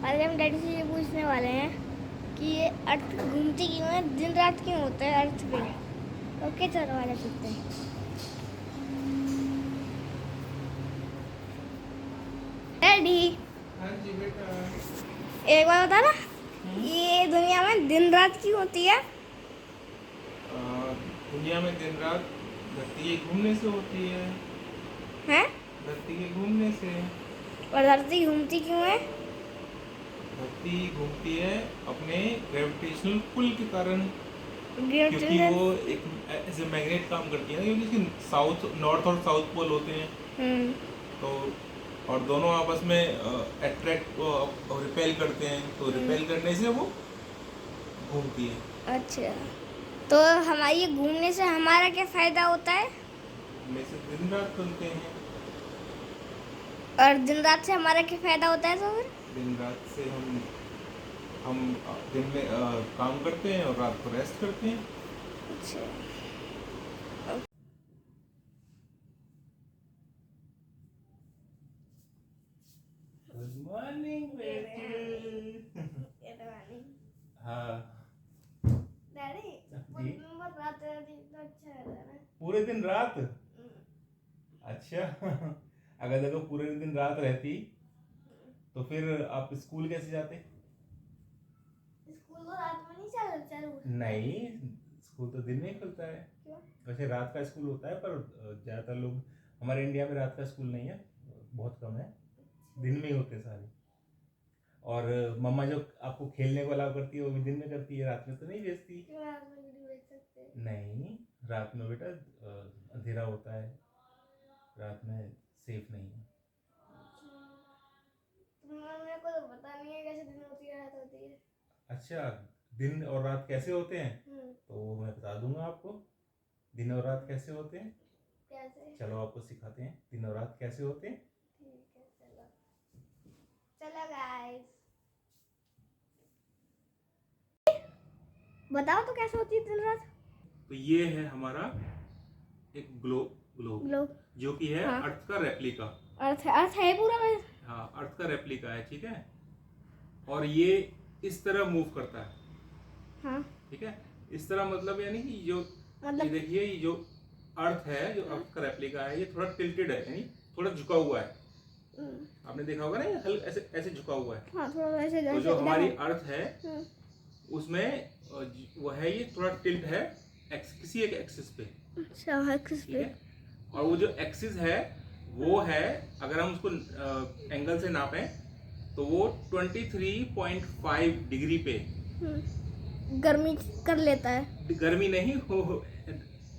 आज हम डैडी से ये पूछने वाले हैं कि ये अर्थ घूमती क्यों है, दिन रात क्यों होता है अर्थ पे। ओके चलो वाले पूछते हैं। डैडी हाँ जी बेटा। एक बार बता ना, ये दुनिया में दिन रात क्यों होती है? दुनिया में दिन रात धरती के घूमने से होती है। हैं? धरती के घूमने से। और धरती घूमती क्यों है? धरती घूमती है अपने ग्रेविटेशनल पुल के कारण, क्योंकि ग्रेविटेशन। वो एक ऐसे मैग्नेट काम करती है ना, क्योंकि इसके साउथ नॉर्थ और साउथ पोल होते हैं। तो और दोनों आपस में अट्रैक्ट और रिपेल करते हैं, तो रिपेल करने से वो घूमती है। अच्छा, तो हमारी ये घूमने से हमारा क्या फायदा होता है? में से दिन रात बनते हैं। और दिन रात से हमारा क्या फायदा होता है? तो फिर दिन रात से हम दिन में काम करते हैं और रात को रेस्ट करते हैं। अच्छा, गुड मॉर्निंग बेटे। हाँ डैडी जी। रात तो अच्छा है ना? पूरे दिन रात। अच्छा अगर देखो पूरे दिन रात रहती तो फिर आप स्कूल कैसे जाते? स्कूल तो रात में नहीं चालू। नहीं, स्कूल तो दिन में ही खुलता है। क्यों? वैसे रात का स्कूल होता है, पर ज़्यादातर लोग हमारे इंडिया में रात का स्कूल नहीं है, बहुत कम है, दिन में ही होते हैं सारे। और मम्मा जो आपको खेलने को अलाउ करती है वो भी दिन में करती है, रात में तो नहीं भेजती। क्यों रात में नहीं भेज सकते? नहीं, रात में बेटा अंधेरा होता है, रात में सेफ नहीं है। मेरे को तो पता नहीं है कैसे दिन होती है रात होती है। अच्छा, दिन और रात कैसे होते हैं तो वो मैं बता दूंगा आपको। दिन और रात कैसे होते हैं, कैसे? चलो आपको सिखाते हैं दिन और रात कैसे होते हैं। ठीक है, चलो चलो गाइस, बताओ तो कैसे होती है दिन रात? तो ये है हमारा एक ग्लोब ग्लोब ग्लोब। जो कि है हाँ। अर्थ का रेप्लिका। अर्थ है पूरा में। हाँ, अर्थ का रेप्लिका है, ठीक है। और ये इस तरह मूव करता है, हाँ, ठीक है। इस तरह मतलब यानी कि जो ये मतलब देखिए, ये जो अर्थ है, जो अर्थ का रेप्लिका है, ये थोड़ा टिल्टेड है, यानी थोड़ा झुका हुआ है। आपने देखा होगा ना, ये हल्का ऐसे ऐसे झुका हुआ है। हाँ, थोड़ा ऐसे तो जैसे जो हमारी देखो। अर्थ है उसमें वो है, ये थोड़ा टिल्ट है किसी एक एक्सिस पे, अच्छा है किस ठीक पे? है। और वो जो एक्सिस है वो है, अगर हम उसको एंगल से नापें तो वो 23.5 डिग्री पे। गर्मी कर लेता है। गर्मी नहीं, वो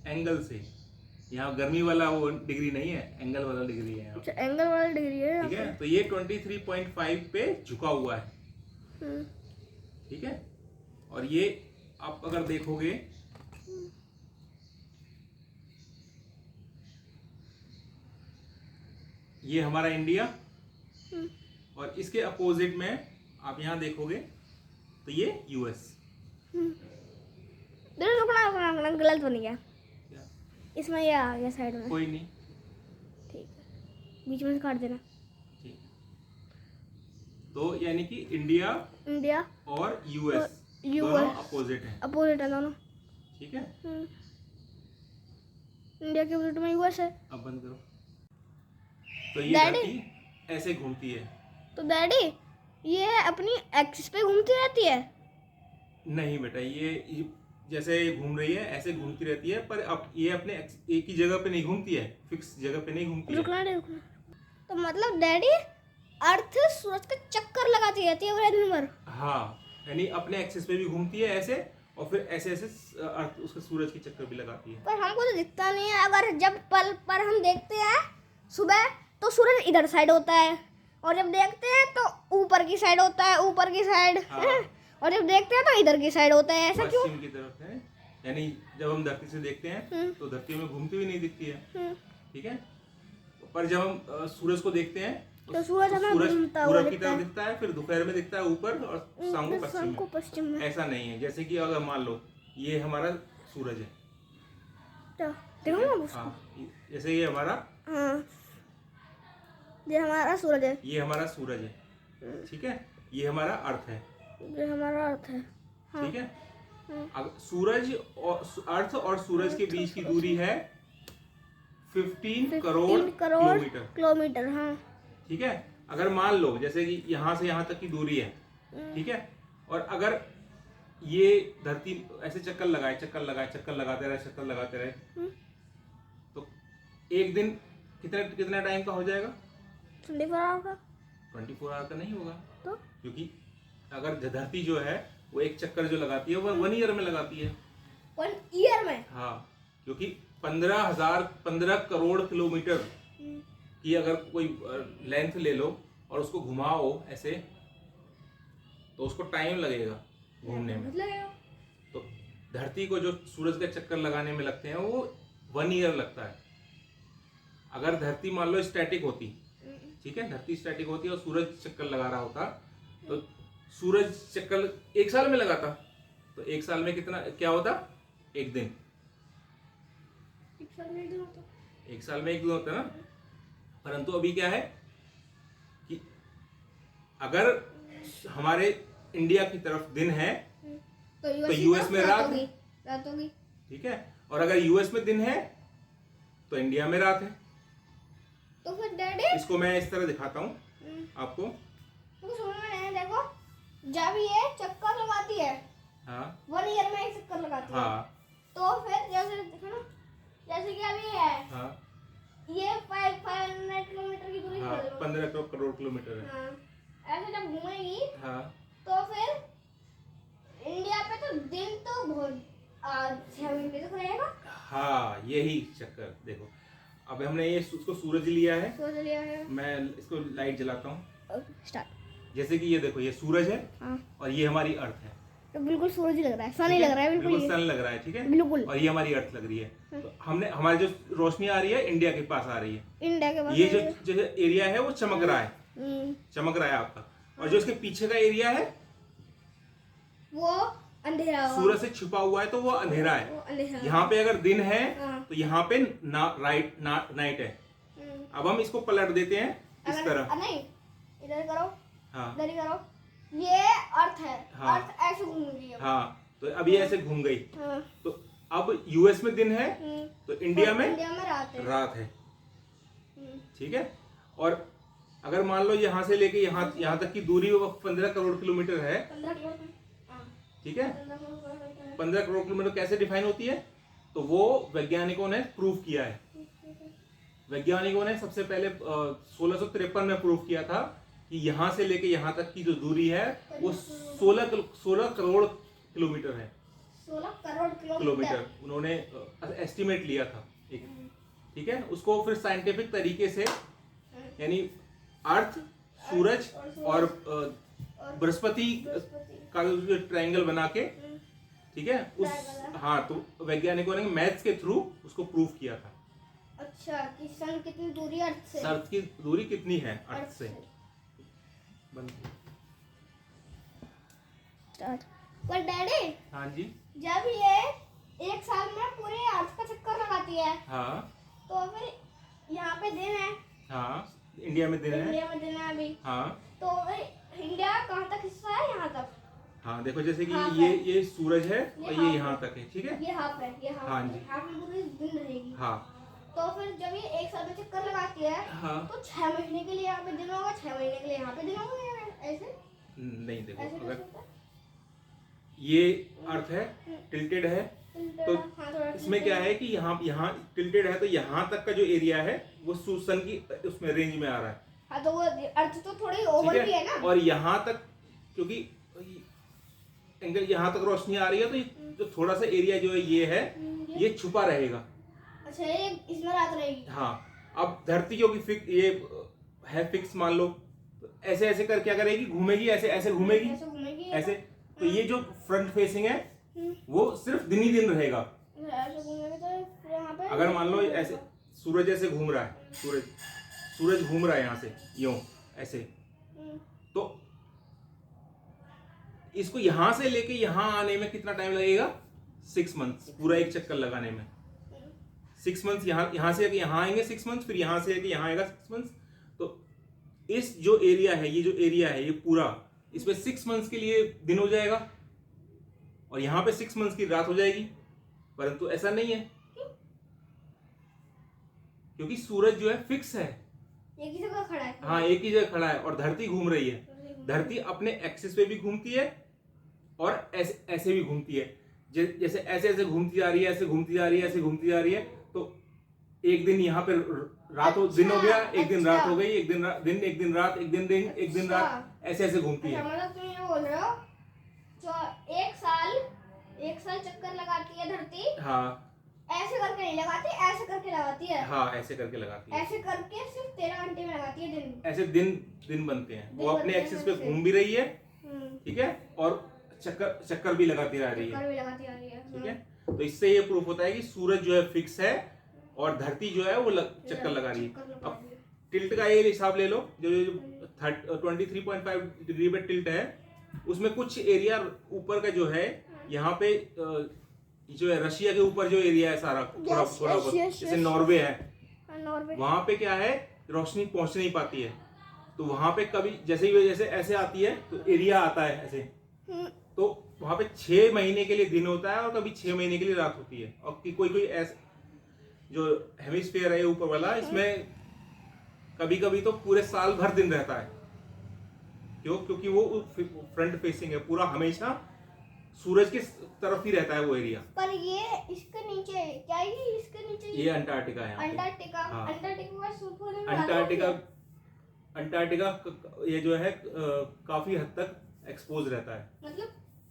एंगल से, यहाँ गर्मी वाला वो डिग्री नहीं है, एंगल वाला डिग्री है यहाँ अच्छा, पे, एंगल वाला डिग्री है यहाँ ठीक है। पे। तो ये 23.5 पे झुका हुआ है, ठीक है। और ये आप अगर देखोगे, ये हमारा इंडिया, और इसके अपोजिट में आप यहाँ देखोगे तो ये यूएस। रुकना रुकना रुकना, गलत बन गया। क्या? इसमें ये आ गया साइड में। कोई नहीं, ठीक है, बीच में से काट देना। ठीक है। तो यानी कि इंडिया इंडिया और यूएस दोनों अपोजिट हैं, अपोजिट है दोनों। ठीक है। इंडिया के अपोजिट में यूएस है। अब बंद करो। तो ये डैडी? धरती ऐसे घूमती है। तो डैडी ये अपनी एक्सिस पे घूमती रहती है? नहीं बेटा, ये जैसे घूम रही है ऐसे घूमती रहती है, पर अब ये अपने एक ही जगह पे नहीं घूमती है, फिक्स जगह पे नहीं घूमती है। रुकना। तो मतलब डैडी अर्थ सूरज का चक्कर लगाती रहती है पूरे दिन भर? हाँ, यानी अपने एक्सिस पे भी घूमती है ऐसे, और फिर ऐसे ऐसे अर्थ उसके सूरज की चक्कर भी लगाती है। पर हमको तो दिखता नहीं है। अगर जब पल पर हम देखते हैं सुबह तो सूरज इधर साइड होता है, और जब देखते हैं तो ऊपर की साइड होता है, ऊपर की साइड। हाँ। और जब देखते हैं तो इधर की साइड होता है। ऐसा क्यों? पश्चिम की तरफ है, यानी जब हम धरती से देखते हैं तो धरती में घूमती हुई नहीं दिखती है, ठीक है। पर जब हम सूरज को देखते हैं तो सूरज हमें घूमता हुआ पूरब की दिखता तरफ है। दिखता है, फिर दोपहर में दिखता है ऊपर, और शाम को शाम को पश्चिम पश्चिम में। में। ऐसा नहीं है, जैसे कि अगर मान लो ये हमारा सूरज है, तो ठीक देखो है? ना उसको। हाँ, जैसे ये हमारा हाँ, ये हमारा सूरज है। ये हमारा सूरज है, ठीक है। ये हमारा अर्थ है, ये हमारा अर्थ है। हाँ। ठीक है। अगर सूरज और अर्थ और सूरज के बीच की दूरी है 15 करोड़ किलोमीटर। हाँ ठीक है। अगर मान लो जैसे कि यहाँ से यहाँ तक की दूरी है, ठीक है, और अगर ये धरती ऐसे चक्कर लगाते रहे तो एक दिन कितना टाइम का हो जाएगा? 24 आवर का। 24 आवर का नहीं होगा, तो क्योंकि अगर धरती जो है वो एक चक्कर जो लगाती है वो 1 ईयर में लगाती है। 1 ईयर में? हाँ, क्योंकि 15 करोड़ किलोमीटर की अगर कोई लेंथ ले लो और उसको घुमाओ ऐसे, तो उसको टाइम लगेगा घूमने में। तो धरती को जो सूरज का चक्कर लगाने में लगते हैं वो 1 ईयर लगता है। अगर धरती मान लो स्टैटिक होती, ठीक है, धरती स्टैटिक होती और सूरज चक्कर लगा रहा होता, तो सूरज चक्कर 1 साल में लगाता, तो 1 साल में कितना क्या होता? 1 दिन। 1 साल में 1 दिन होता। 1 साल में 1 दिन होता ना। परंतु अभी क्या है कि अगर हमारे इंडिया की तरफ दिन है तो यूएस में रात होगी, ठीक है, और अगर यूएस में दिन है तो इंडिया में रात है। तो फिर डैडी इसको मैं इस तरह दिखाता हूँ आपको। तो समझ में नहीं, देखो जब ये चक्कर लगाती है, हाँ 1 ईयर में एक चक्कर लगाती है, हाँ तो फिर जैसे देखो ना, जैसे कि अभी है हाँ ये 500 किलोमीटर की दूरी हाँ, पे है। 15 करोड़ किलोमीटर है। हाँ, ऐसे जब घूमेगी हाँ तो फिर इंडिया पे तो दिन तो बहुत 6 महीने तक रहेगा। हाँ, यही चक्कर देखो। अब हमने ये उसको सूरज लिया है, सोच लिया है। मैं इसको लाइट जलाता हूँ। स्टार्ट। जैसे कि ये देखो, ये सूरज है हाँ, और ये हमारी अर्थ है। तो बिल्कुल सूरज ही लग रहा है, सन ही लग रहा है, बिल्कुल सन लग रहा है, ठीक है, बिल्कुल। और ये हमारी अर्थ लग रही है। तो हमने हमारी जो रोशनी आ रही है इंडिया के पास आ रही है, इंडिया के पास ये जो एरिया है वो चमक रहा है आपका, और जो इसके पीछे का एरिया है वो अंधेरा होगा। सूरज से छुपा हुआ है तो वो अंधेरा है। वो अंधेरा यहाँ पे अगर दिन है हाँ। तो यहाँ पे नाइट है। अब हम इसको पलट देते हैं इस तरह। नहीं, इधर करो, हाँ इधर ही करो, ये अर्थ है। हाँ। अर्थ ऐसे घूम रही है। हाँ, तो अब ये ऐसे घूम गई। हाँ। तो अब यूएस में दिन है तो इंडिया में रात है। रात है, ठीक है। और अगर मान लो यहाँ से लेके यहाँ तक की दूरी वो 15 करोड़ किलोमीटर है, 15 करोड़। हाँ, ठीक है। 15 15 करोड़ किलोमीटर कैसे डिफाइन होती है? तो वो वैज्ञानिकों ने प्रूव किया है। वैज्ञानिकों ने सबसे पहले 1653 में प्रूव किया था कि यहाँ से लेके यहाँ तक की जो दूरी है वो 16 करोड़ किलोमीटर है। 16 करोड़ किलोमीटर उन्होंने एस्टिमेट लिया था एक, ठीक है। उसको फिर साइंटिफिक तरीके से, यानी अर्थ, सूरज और बृहस्पति का जो ट्रायंगल बना के, ठीक है, उस हाँ, तो वैज्ञानिकों ने मैथ्स के थ्रू उसको प्रूव किया था। अच्छा, कि सन कितनी दूरी अर्थ से? अर्थ की दूरी कितनी है अर्थ से? पर डैडी, हाँ जी, जब ये 1 साल में पूरे अर्थ का चक्कर लगाती है, हाँ तो फिर यहाँ पे दिन है, हाँ, इंडिया में दिन है, इंडिया में दिन है अभी, हाँ, तो फिर इंडिया कहाँ तक हिस्सा है? यहाँ तक। हाँ, देखो जैसे कि हाफ ये सूरज है और ये हाफ यहाँ तक है, ठीक है, ये हाफ है, ये हाफ हाँ है, जी। हाफ में पूरी दिन रहेगी। हाँ तो फिर जब ये 1 साल में चक्कर लगाती है, हाँ, तो 6 महीने के लिए यहाँ पे दिन होगा, 6 महीने के लिए यहाँ पे दिन होगा, ऐसे नहीं, देखो ऐसे अगर कैसे होता है? ये अर्थ है, टिल्टेड है, तो हाँ, थोड़ा इसमें क्या है कि यहाँ टिल्टेड है तो यहाँ तक का जो एरिया है वो सन की उसमें रेंज में आ रहा है, हाँ, तो वो अर्थ तो थोड़ी ठीक ओवर भी है ना। और यहाँ तक क्योंकि एंगल यहाँ तक रोशनी आ रही है तो जो थोड़ा सा एरिया जो है ये है, ये छुपा रहेगा। अच्छा, ये इसमें रात रहेगी। हाँ, अब धरती क्योंकि ये है फिक्स, मान लो तो ऐसे ऐसे कर क्या करेगी, घूमेगी, ऐसे ऐसे घूमेगी, ऐसे घूमेगी, ऐसे। तो ये जो फ्रंट फेसिंग है वो सिर्फ दिन ही दिन रहेगा। ऐसे घूमेगी तो फिर यहाँ पे अगर मान लो ऐसे सूरज ऐसे घूम रहा है, सूरज घूम रहा है यहाँ से यूं ऐसे, तो इसको यहाँ से लेके यहाँ आने में कितना टाइम लगेगा? 6 मंथ्स, पूरा एक चक्कर लगाने में 6 मंथ्स। यहाँ से यहाँ आएंगे 6 मंथ्स, फिर यहाँ से यहाँ आएगा 6 मंथ्स। तो इस जो एरिया है, ये जो एरिया है ये पूरा, इसमें 6 मंथ्स के लिए दिन हो जाएगा और यहाँ पे 6 मंथ्स की रात हो जाएगी, परंतु ऐसा नहीं है क्योंकि सूरज जो है फिक्स है, एक ही जगह खड़ा है। हाँ एक ही जगह खड़ा है और धरती घूम रही है। धरती अपने एक्सिस पे भी घूमती है और ऐसे ऐसे भी घूमती है, जैसे ऐसे ऐसे घूमती जा रही है, ऐसे घूमती जा रही है, ऐसे घूमती जा रही है। तो एक दिन यहाँ पे रात हो, दिन हो गया, एक दिन रात हो गई, एक दिन दिन, एक दिन रात, एक दिन दिन, एक दिन रात, ऐसे ऐसे घूमती है। मतलब तुम ये बोल रहे हो जो एक साल चक्कर लगाती है धरती, हाँ ऐसे करके नहीं लगाती, ऐसे करके लगाती है। हाँ ऐसे करके लगाती है, ऐसे करके सिर्फ 13 घंटे में लगाती है दिन। ऐसे दिन दिन बनते हैं, वो अपने एक्सिस पे घूम भी रही है, ठीक है, और चक्कर भी लगाती रह रही है, ठीक है। तो इससे ये प्रूफ होता है कि सूरज जो है फिक्स है और धरती जो है वो चक्कर लगा रही है। अब टिल्ट का ये हिसाब ले लो, जो 23.5 डिग्री पे टिल्ट है, उसमें कुछ एरिया ऊपर का जो है, यहाँ पे जो है रशिया के ऊपर जो एरिया है सारा, थोड़ा थोड़ा जैसे नॉर्वे है, वहां पे क्या है, रोशनी पहुंच नहीं पाती है। तो वहां पे कभी जैसे ऐसे आती है तो एरिया आता है ऐसे, तो वहां पे 6 महीने के लिए दिन होता है और कभी 6 महीने के लिए रात होती है। और कोई ऐसा जो हेमिस्फीयर है ऊपर वाला, इसमें कभी कभी तो पूरे साल भर दिन रहता है। क्योंकि वो फ्रंट फेसिंग है, पूरा हमेशा सूरज की तरफ ही रहता है वो एरिया। पर ये इसके नीचे क्या है, ये इसके नीचे ये अंटार्कटिका है। अंटार्कटिका, हाँ। अंटार्कटिका ये जो है काफी हद तक एक्सपोज रहता है, मतलब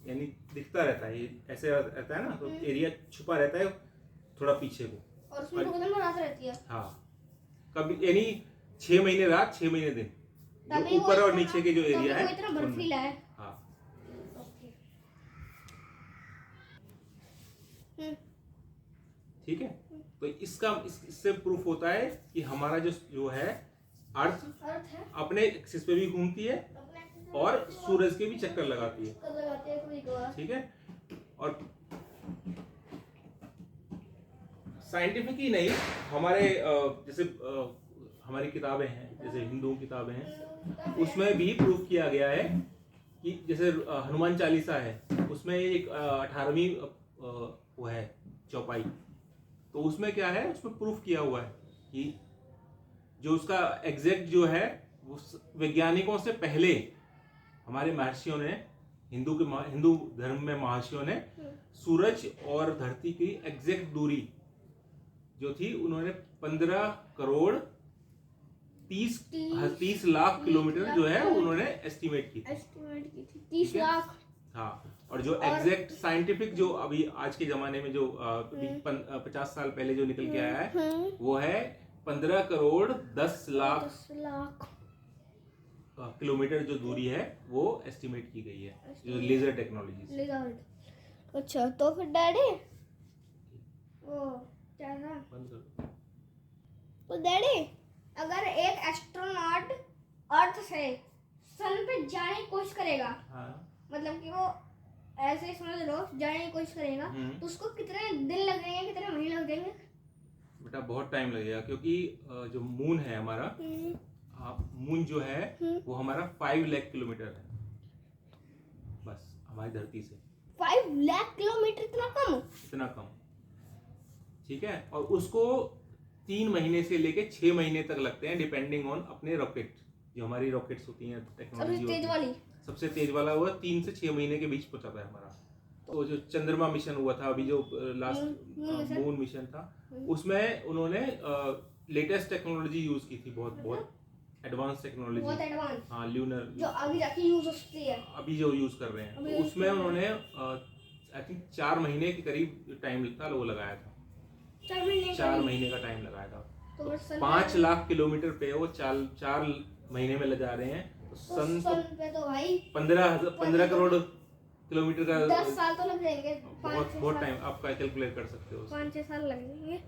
यानी दिखता रहता है, ये ऐसे रहता है ना, तो एरिया छुपा रहता है थोड़ा पीछे को, और उसमें तो दिन रात रहती है। हाँ कभी, यानी 6 महीने रात 6 महीने दिन, जो ऊपर और नीचे के जो एरिया है इतना बर्फीला है। हाँ ठीक है। तो इससे प्रूफ होता है कि हमारा जो है अर्थ है, अपने एक्सिस पे भी घूमती है और सूरज के भी चक्कर लगाती है, ठीक है। और साइंटिफिक ही नहीं, हमारे जैसे हमारी किताबें हैं, जैसे हिंदू किताबें हैं, उसमें भी प्रूफ किया गया है कि जैसे हनुमान चालीसा है, उसमें एक 18वीं वो है चौपाई, तो उसमें क्या है, उसमें प्रूफ किया हुआ है कि जो उसका एग्जैक्ट जो है, वो वैज्ञानिकों से पहले हमारे महर्षियों ने, हिंदू धर्म में महर्षियों ने सूरज और धरती की एग्जैक्ट दूरी जो थी, उन्होंने 15 करोड़ 30 लाख किलोमीटर जो है उन्होंने एस्टिमेट की थी 30 लाख। हाँ, और जो एग्जैक्ट साइंटिफिक जो अभी आज के जमाने में जो 50 साल पहले जो निकल के आया है, वो है 15 करोड़ 10 लाख किलोमीटर जो दूरी है वो एस्टिमेट की गई है, जो लेजर टेक्नोलॉजी। अच्छा, तो फिर डैडी वो क्या था, बंद कर दो। तो डैडी अगर एक एस्ट्रोनॉट अर्थ से सन पे जाने की कोशिश करेगा, हाँ, मतलब कि वो ऐसे समझ लो जाने की कोशिश करेगा, तो उसको कितने दिन लगेंगे, कितने महीने लग जाएंगे? बेटा बहुत टाइम लगेगा, क्योंकि जो मून है हमारा, मून जो है वो हमारा 5 लाख किलोमीटर है बस हमारी धरती से। 5 लाख किलोमीटर, इतना कम? इतना कम, ठीक है। और उसको 3 महीने से लेके 6 महीने तक लगते हैं, डिपेंडिंग ऑन अपने रॉकेट, जो हमारी रॉकेट्स होती हैं, टेक्नोलॉजी सबसे तेज वाला हुआ 3 से 6 महीने के बीच पहुंचाता है हमारा। तो जो चंद्रमा मिशन हुआ था अभी, जो लास्ट मून मिशन था, उसमें उन्होंने लेटेस्ट टेक्नोलॉजी यूज की थी, बहुत एडवांस टेक्नोलॉजी, हाँ, ल्यूनर, जो अभी जाके यूज होती है, अभी जो यूज कर रहे हैं, तो उसमें उन्होंने आई थिंक 4 महीने के करीब टाइम लगता वो लगाया था, 4 महीने का टाइम लगाया था। तो 5 लाख किलोमीटर पे वो 4 महीने में ले जा रहे हैं, तो सन पे तो भाई 15 करोड़ किलोमीटर का 10 साल तो लग जाएंगे, बहुत टाइम आप कैलकुलेट कर सकते हो, 5-6 साल लगेंगे।